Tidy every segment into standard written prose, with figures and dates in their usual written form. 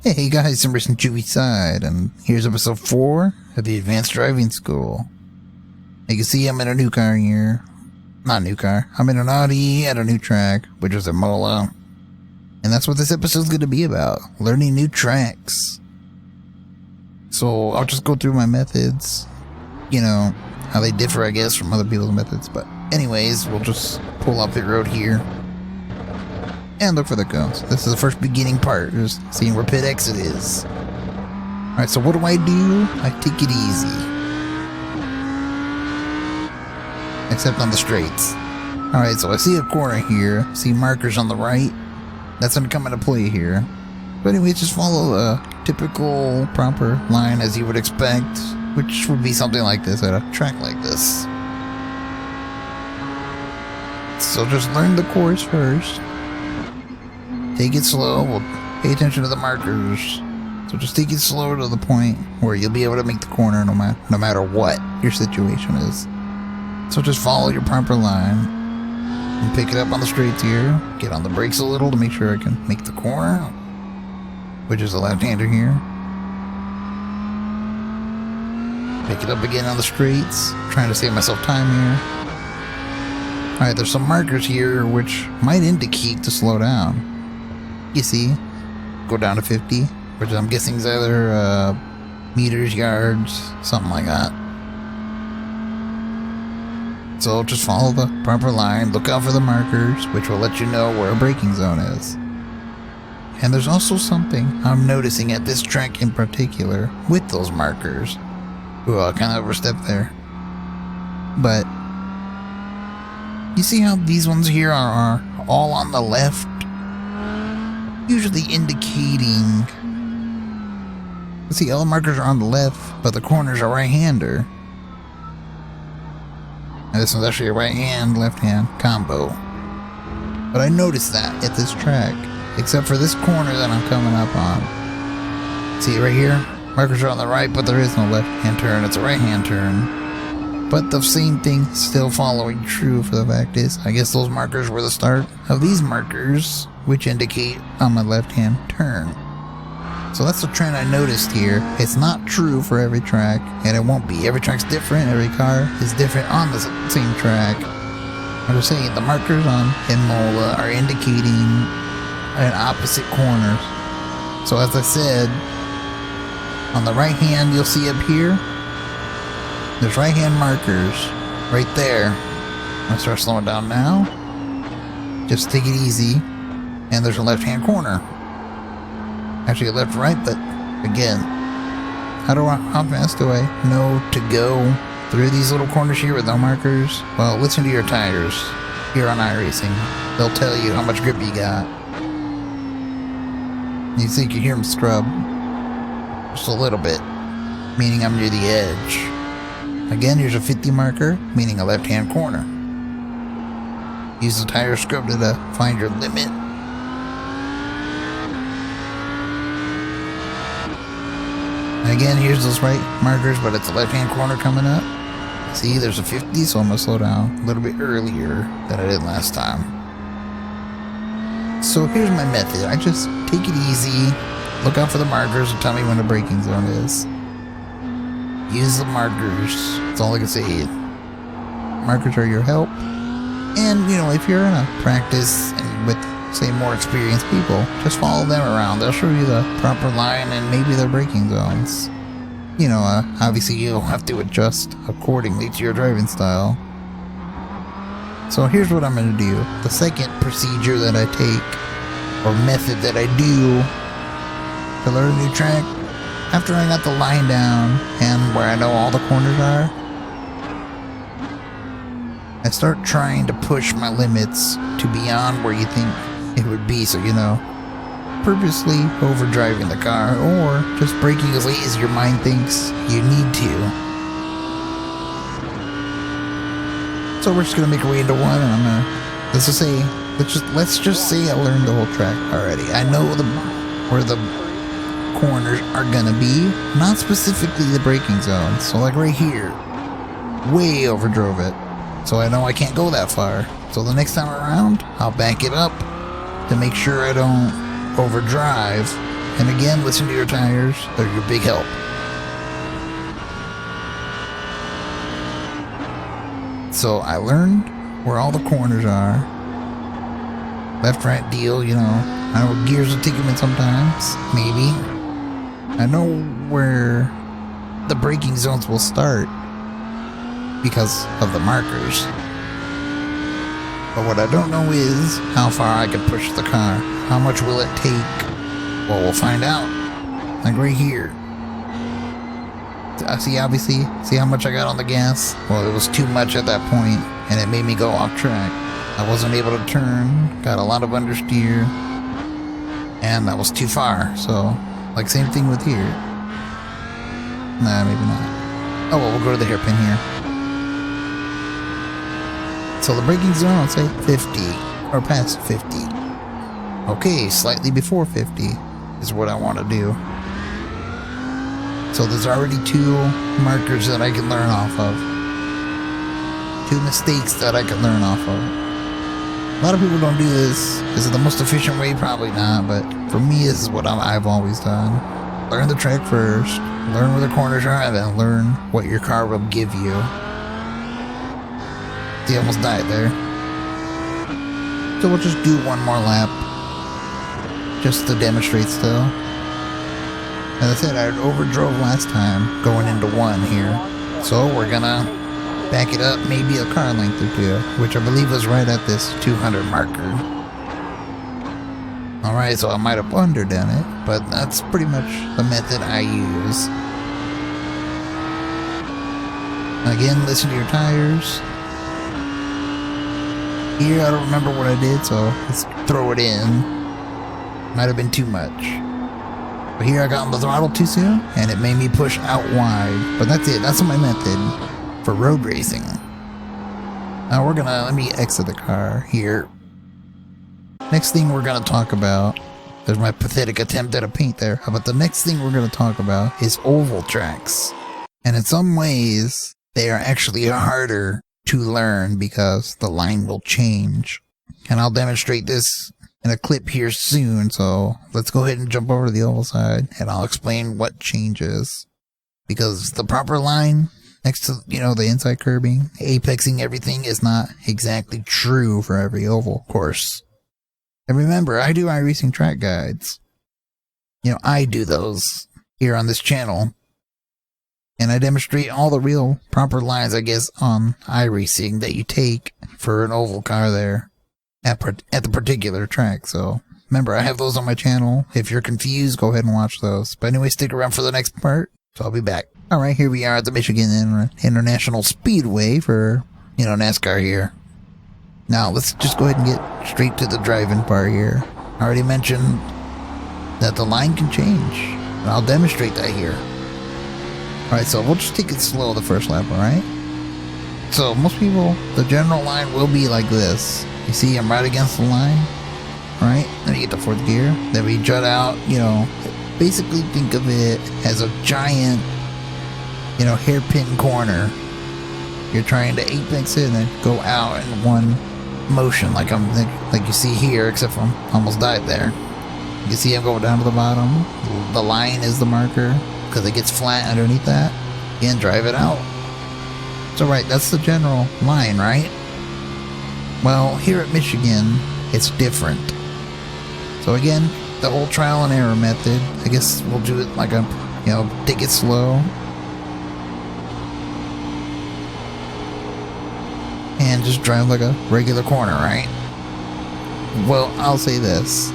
Hey guys, I'm Racing Chewy Side, and here's episode 4 of the Advanced Driving School. You can see I'm in a new car here. Not a new car. I'm in an Audi at a new track, which is Imola. And that's what this episode's going to be about. Learning new tracks. So I'll just go through my methods. You know, how they differ, I guess, from other people's methods. But anyways, we'll just pull up the road here. And look for the cones. This is the first beginning part, just seeing where pit exit is. Alright, so what do? I take it easy. Except on the straights. Alright, so I see a corner here. See markers on the right. That's going to come into play here. But anyway, just follow the typical proper line as you would expect, which would be something like this at a track like this. So just learn the course first. Take it slow. We'll pay attention to the markers. So just take it slow to the point where you'll be able to make the corner no matter what your situation is. So just follow your proper line and pick it up on the straights here. Get on the brakes a little to make sure I can make the corner, which is the left-hander here. Pick it up again on the straights. Trying to save myself time here. Alright, there's some markers here which might indicate to slow down. You see, go down to 50, which I'm guessing is either meters, yards, something like that. So just follow the proper line, look out for the markers, which will let you know where a braking zone is. And there's also something I'm noticing at this track in particular with those markers. Ooh, I kind of overstepped there. But you see how these ones here are all on the left? Usually indicating, see, all the markers are on the left, but the corners are right-hander. And this one's actually a right-hand, left-hand combo. But I noticed that at this track, except for this corner that I'm coming up on. See right here? Markers are on the right, but there is no left-hand turn. It's a right-hand turn. But the same thing still following true for the fact is, I guess those markers were the start of these markers, which indicate on my left-hand turn. So that's the trend I noticed here. It's not true for every track, and it won't be. Every track's different, every car is different on the same track. I'm just saying, the markers on Imola are indicating an opposite corners. So as I said, on the right hand you'll see up here, there's right hand markers right there. I'm gonna start slowing down now. Just take it easy. And there's a left-hand corner. Actually, a left-right, but again, how fast do I know to go through these little corners here with no markers? Well, listen to your tires here on iRacing. They'll tell you how much grip you got. You think you hear them scrub just a little bit, meaning I'm near the edge. Again, here's a 50 marker, meaning a left-hand corner. Use the tire scrub to find your limit. Again, here's those right markers, but it's a left-hand corner coming up. See, there's a 50, so I'm going to slow down a little bit earlier than I did last time. So here's my method. I just take it easy, look out for the markers and tell me when the braking zone is. Use the markers. That's all I can say. Markers are your help. And, you know, if you're in a practice and with, say, more experienced people, just follow them around. They'll show you the proper line and maybe their braking zones. You know, obviously you'll have to adjust accordingly to your driving style. So here's what I'm going to do. The second procedure that I take, or method that I do to learn a new track, after I got the line down and where I know all the corners are, I start trying to push my limits to beyond where you think it would be, so you know, purposely overdriving the car or just braking as late as your mind thinks you need to. So we're just gonna make our way into one, and I'm gonna let's just say I learned the whole track already. I know where the corners are gonna be, not specifically the braking zone. So like right here, way overdrove it. So I know I can't go that far. So the next time around, I'll back it up to make sure I don't overdrive And again, listen to your tires. They're your big help. So I learned where all the corners are. Left, right deal, you know. I know what gears will take them in sometimes. Maybe. I know where the braking zones will start because of the markers. But what I don't know is how far I can push the car. How much will it take? Well, we'll find out. Like right here. See, obviously, see how much I got on the gas? Well, it was too much at that point, and it made me go off track. I wasn't able to turn, got a lot of understeer, and that was too far. So, like, same thing with here. Nah, maybe not. Oh, well, we'll go to the hairpin here. So the braking zone, I'll say 50, or past 50. Okay, slightly before 50 is what I want to do. So there's already 2 markers that I can learn off of. 2 mistakes that I can learn off of. A lot of people don't do this. Is it the most efficient way? Probably not, but for me, this is what I've always done. Learn the track first, learn where the corners are, and then learn what your car will give you. See, I almost died there. So we'll just do one more lap, just to demonstrate still. As I said, I overdrove last time, going into 1 here. So we're gonna back it up maybe a car length or 2, which I believe was right at this 200 marker. Alright, so I might have underdone it, but that's pretty much the method I use. Again, listen to your tires. Here, I don't remember what I did, so let's throw it in. Might have been too much. But here I got on the throttle too soon, and it made me push out wide. But that's it. That's my method for road racing. Now let me exit the car here. Next thing we're gonna talk about, there's my pathetic attempt at a paint there. But the next thing we're gonna talk about is oval tracks. And in some ways, they are actually harder to learn because the line will change. And I'll demonstrate this in a clip here soon, so let's go ahead and jump over to the oval side and I'll explain what changes. Because the proper line next to, the inside curbing, apexing everything is not exactly true for every oval course. And remember, I do iRacing track guides. I do those here on this channel. And I demonstrate all the real proper lines, I guess, on iRacing that you take for an oval car there. At the particular track. So remember, I have those on my channel. If you're confused, go ahead and watch those. But anyway, stick around for the next part. So I'll be back. Alright, here we are at the Michigan International Speedway for, NASCAR here. Now, let's just go ahead and get straight to the driving part here. I already mentioned that the line can change. And I'll demonstrate that here. Alright, so we'll just take it slow the first lap, alright? So, most people, the general line will be like this. You see, I'm right against the line. Alright, then you get the 4th gear. Then we jut out, basically think of it as a giant, hairpin corner. You're trying to apex it and then go out in one motion, like you see here, except for I almost died there. You can see I'm going down to the bottom. The line is the marker, because it gets flat underneath that. Again, drive it out. So right, that's the general line, right? Well, here at Michigan, it's different. So again, the whole trial and error method, I guess we'll do it like take it slow. And just drive like a regular corner, right? Well, I'll say this.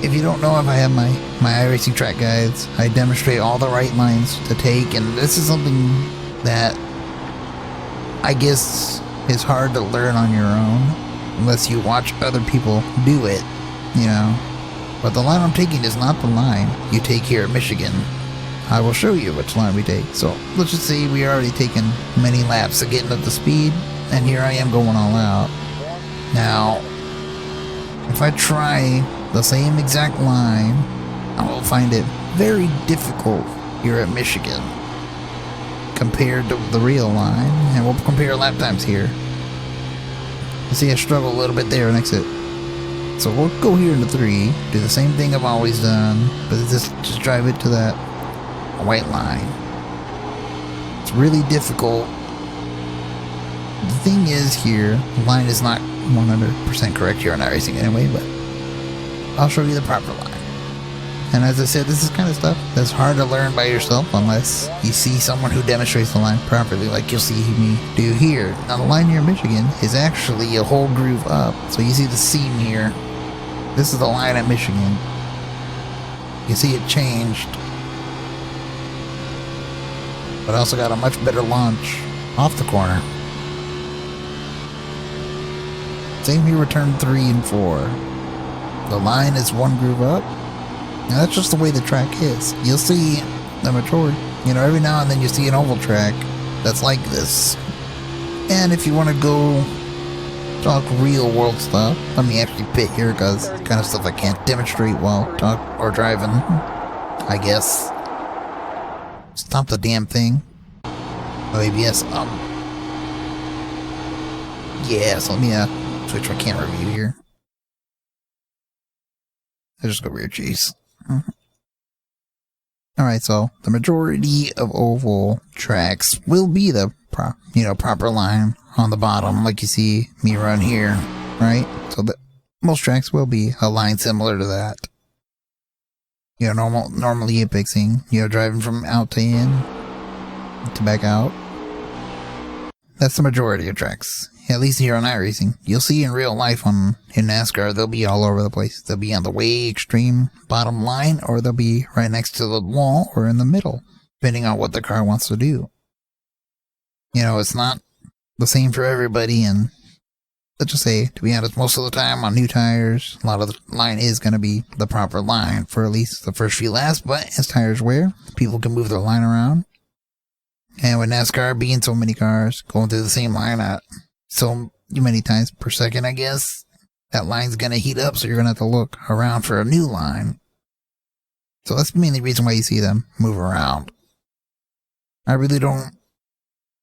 If you don't know, if I have my iRacing track guides, I demonstrate all the right lines to take, and this is something that I guess is hard to learn on your own unless you watch other people do it, But the line I'm taking is not the line you take here at Michigan. I will show you which line we take. So let's just say we already taken many laps of getting up to speed, and here I am going all out. Now, if I try the same exact line, I will find it very difficult here at Michigan compared to the real line, and we'll compare lap times here. You see I struggle a little bit there on exit. So we'll go here into 3, do the same thing I've always done, but just drive it to that white line. It's really difficult. The thing is here, the line is not 100% correct here on iRacing anyway, but I'll show you the proper line. And as I said, this is kind of stuff that's hard to learn by yourself unless you see someone who demonstrates the line properly, like you'll see me do here. Now the line here in Michigan is actually a whole groove up. So you see the seam here. This is the line at Michigan. You can see it changed. But I also got a much better launch off the corner. Same here with turn 3 and 4. The line is one groove up. Now that's just the way the track is. You'll see the majority, every now and then you see an oval track that's like this. And if you want to go talk real world stuff, let me actually pit here because it's kind of stuff I can't demonstrate while driving, I guess. Stop the damn thing. Oh, ABS, yeah, so let me switch my camera view here. I just go rear cheese. Alright, so the majority of oval tracks will be the proper line on the bottom, like you see me run here, right? So most tracks will be a line similar to that. Normally apexing, driving from out to in to back out. That's the majority of tracks. At least here on iRacing. You'll see in real life in NASCAR, they'll be all over the place. They'll be on the way extreme bottom line, or they'll be right next to the wall or in the middle, depending on what the car wants to do. It's not the same for everybody, and let's just say, to be honest, most of the time on new tires, a lot of the line is going to be the proper line for at least the first few laps, but as tires wear, people can move their line around. And with NASCAR being so many cars going through the same line at so many times per second, I guess, that line's going to heat up, so you're going to have to look around for a new line. So that's mainly the reason why you see them move around. I really don't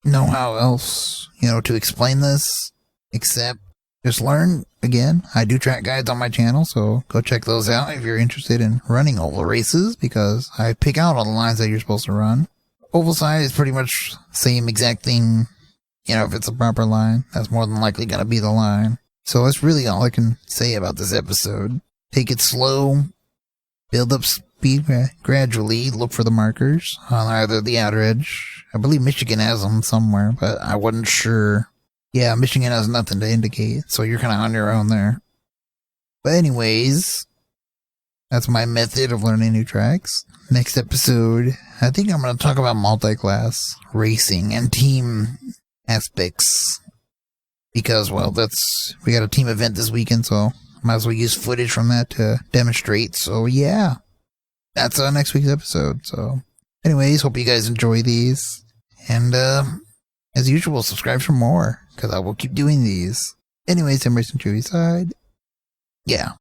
know how else, to explain this, except just learn. Again, I do track guides on my channel, so go check those out if you're interested in running oval races, because I pick out all the lines that you're supposed to run. Oval side is pretty much same exact thing. If it's a proper line, that's more than likely going to be the line. So that's really all I can say about this episode. Take it slow, build up speed gradually, look for the markers on either the outer edge. I believe Michigan has them somewhere, but I wasn't sure. Yeah, Michigan has nothing to indicate, so you're kind of on your own there. But anyways, that's my method of learning new tracks. Next episode, I think I'm going to talk about multi-class racing and team aspects, because, well, we got a team event this weekend, so might as well use footage from that to demonstrate. So yeah, that's next week's episode. So anyways, hope you guys enjoy these, and as usual, subscribe for more, because I will keep doing these. Anyways, I'm racing Chewy side. Yeah.